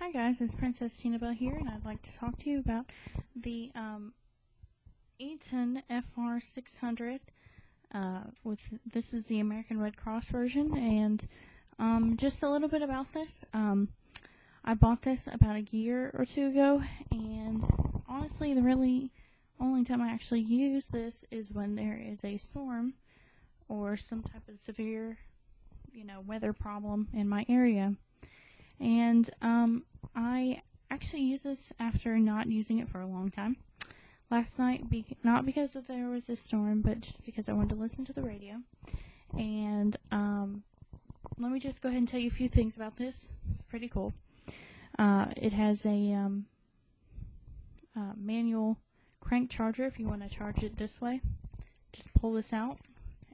Hi guys, it's Princess Tinabelle here, and I'd like to talk to you about the Eton FR-600. This is the American Red Cross version, and just a little bit about this. I bought this about a year or two ago, and honestly, the really only time I actually use this is when there is a storm or some type of severe, weather problem in my area. And I actually used this after not using it for a long time. Last night, not because that there was a storm, but just because I wanted to listen to the radio. And let me just go ahead and tell you a few things about this. It's pretty cool. It has a manual crank charger if you want to charge it this way. Just pull this out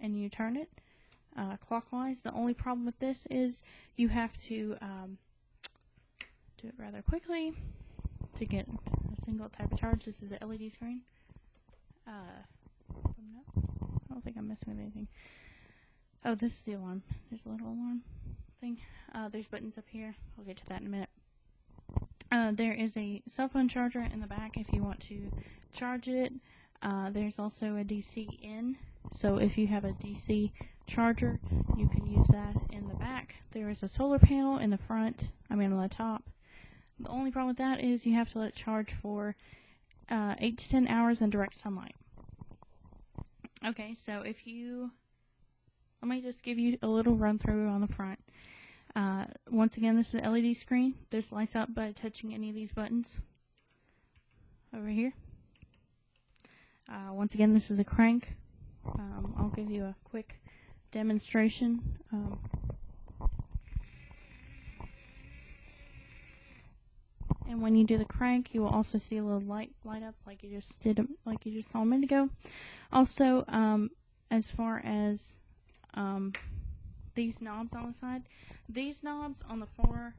and you turn it clockwise. The only problem with this is you have to do it rather quickly to get a single type of charge. This is an LED screen. I don't think I'm messing with anything. Oh, this is the alarm. There's a little alarm thing. There's buttons up here. I'll get to that in a minute. There is a cell phone charger in the back if you want to charge it. There's also a DC in, so if you have a DC charger, you can use that in the back. There is a solar panel in the front, on the top. The only problem with that is you have to let it charge for 8 to 10 hours in direct sunlight. Okay, so let me just give you a little run through on the front. Once again, this is an LED screen. This lights up by touching any of these buttons over here. Once again, this is a crank. I'll give you a quick demonstration. And when you do the crank, you will also see a little light up like you just saw a minute ago. Also, as far as these knobs on the side, these knobs on the far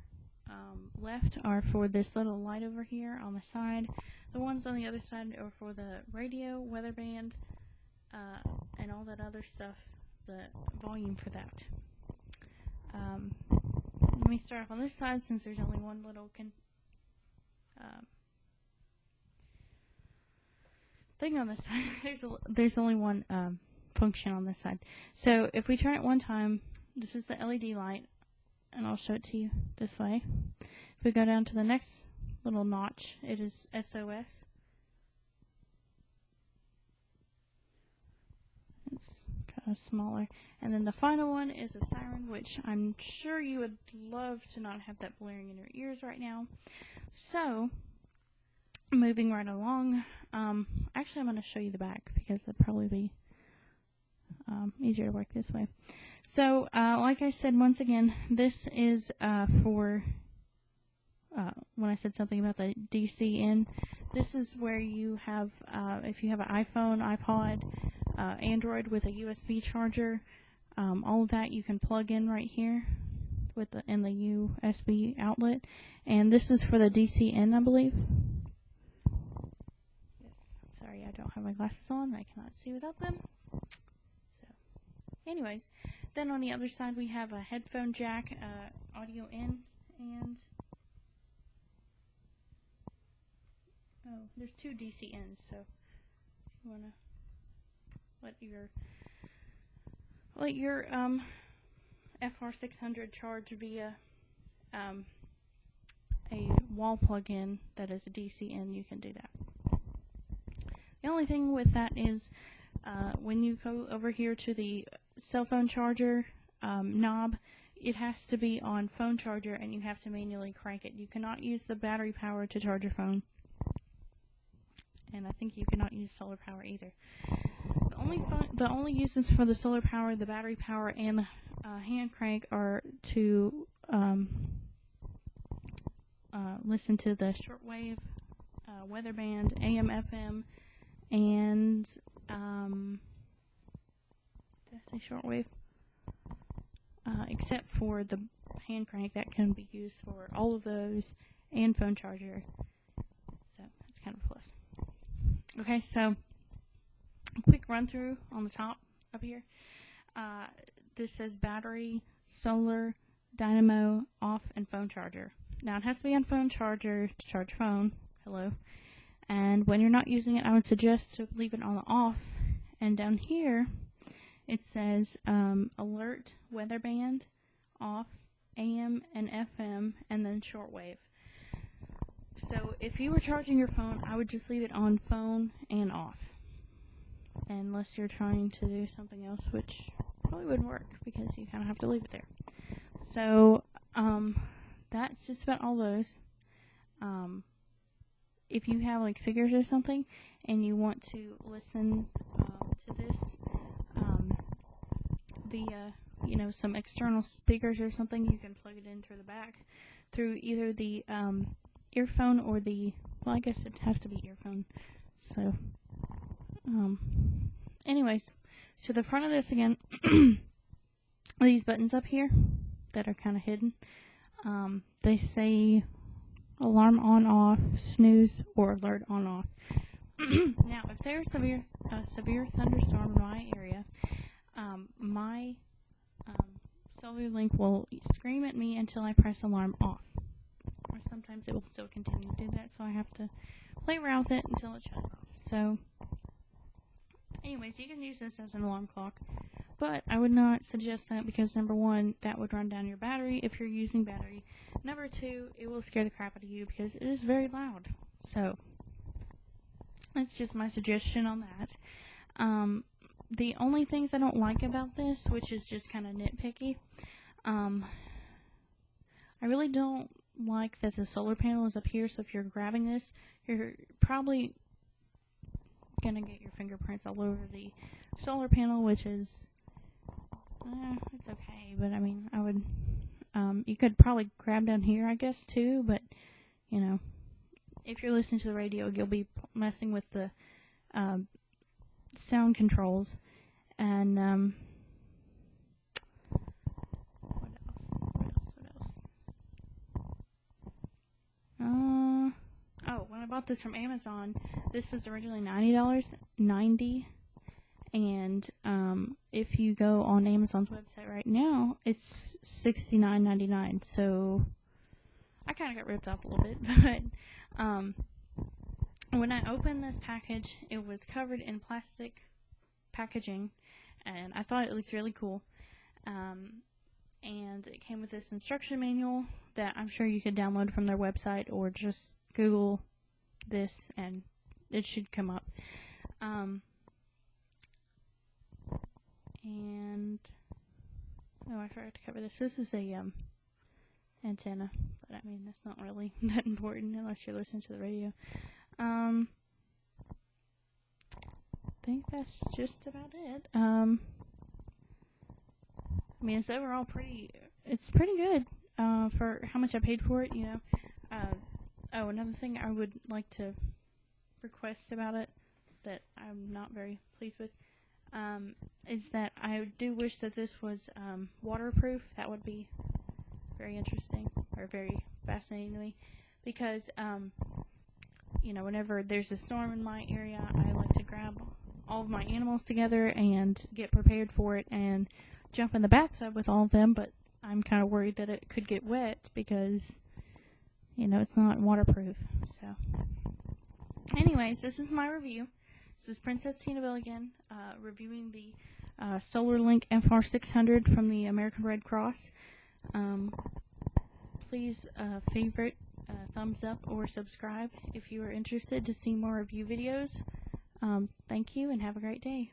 left are for this little light over here on the side. The ones on the other side are for the radio, weather band, and all that other stuff, the volume for that. Let me start off on this side since there's only one little thing on this side. There's only one function on this side. So if we turn it one time, this is the LED light, and I'll show it to you this way. If we go down to the next little notch, it is SOS. It's kind of smaller. And then the final one is a siren, which I'm sure you would love to not have that blaring in your ears right now. So, moving right along, actually I'm going to show you the back because it'd probably be easier to work this way. So, like I said, once again, this is for, when I said something about the DC in, this is where you have, if you have an iPhone, iPod, Android with a USB charger, all of that you can plug in right here in the USB outlet, and this is for the DC in, I believe. Yes, sorry, I don't have my glasses on. I cannot see without them. So, anyways, then on the other side we have a headphone jack, audio in, and there's two DC ins. So you wanna let your FR-600 charge via a wall plug-in that is a DC in, you can do that. The only thing with that is when you go over here to the cell phone charger knob, it has to be on phone charger and you have to manually crank it. You cannot use the battery power to charge your phone, and I think you cannot use solar power either. The only uses for the solar power, the battery power, and the hand crank are to listen to the shortwave, weather band, AM, FM, and did I say shortwave? Except for the hand crank, that can be used for all of those, and phone charger. So that's kind of a plus. Okay, so a quick run through on the top up here. This says battery, solar, dynamo off, and phone charger. Now it has to be on phone charger to charge phone. Hello. And when you're not using it, I would suggest to leave it on the off. And down here, it says alert weather band off, AM and FM, and then shortwave. So if you were charging your phone, I would just leave it on phone and off. Unless you're trying to do something else, which probably wouldn't work because you kind of have to leave it there. So that's just about all those. If you have like speakers or something and you want to listen to this, some external speakers or something, you can plug it in through the back through either the earphone or I guess it'd have to be earphone. So anyways, to the front of this again, these buttons up here that are kind of hidden, they say alarm on off, snooze, or alert on off. Now, if there's a severe thunderstorm in my area, my cellular link will scream at me until I press alarm off. Or sometimes it will still continue to do that, so I have to play around with it until it shuts off. So, anyways, you can use this as an alarm clock, but I would not suggest that because, number one, that would run down your battery if you're using battery. Number two, it will scare the crap out of you because it is very loud. So, that's just my suggestion on that. The only things I don't like about this, which is just kind of nitpicky, I really don't like that the solar panel is up here, so if you're grabbing this, you're probably gonna get your fingerprints all over the solar panel, which is, it's okay, but I mean, I would, you could probably grab down here, I guess, too, but, you know, if you're listening to the radio, you'll be messing with the, sound controls, and, what else? When I bought this from Amazon, this was originally $90, and, if you go on Amazon's website right now, it's $69.99, so I kind of got ripped off a little bit, but, when I opened this package, it was covered in plastic packaging, and I thought it looked really cool. And it came with this instruction manual that I'm sure you could download from their website or just Google this and it should come up. And I forgot to cover this. This is a antenna, but I mean that's not really that important unless you're listening to the radio. I think that's just about it. I mean, it's overall it's pretty good, for how much I paid for it, you know. Another thing I would like to request about it that I'm not very pleased with, is that I do wish that this was, waterproof. That would be very interesting, or very fascinating to me, because, you know, whenever there's a storm in my area, I like to grab all of my animals together and get prepared for it and jump in the bathtub with all of them, but I'm kind of worried that it could get wet because, you know, it's not waterproof. So, anyways, this is my review. This is Princess Tinabelle again, reviewing the SolarLink FR-600 from the American Red Cross. Please favorite, thumbs up, or subscribe if you are interested to see more review videos. Thank you and have a great day.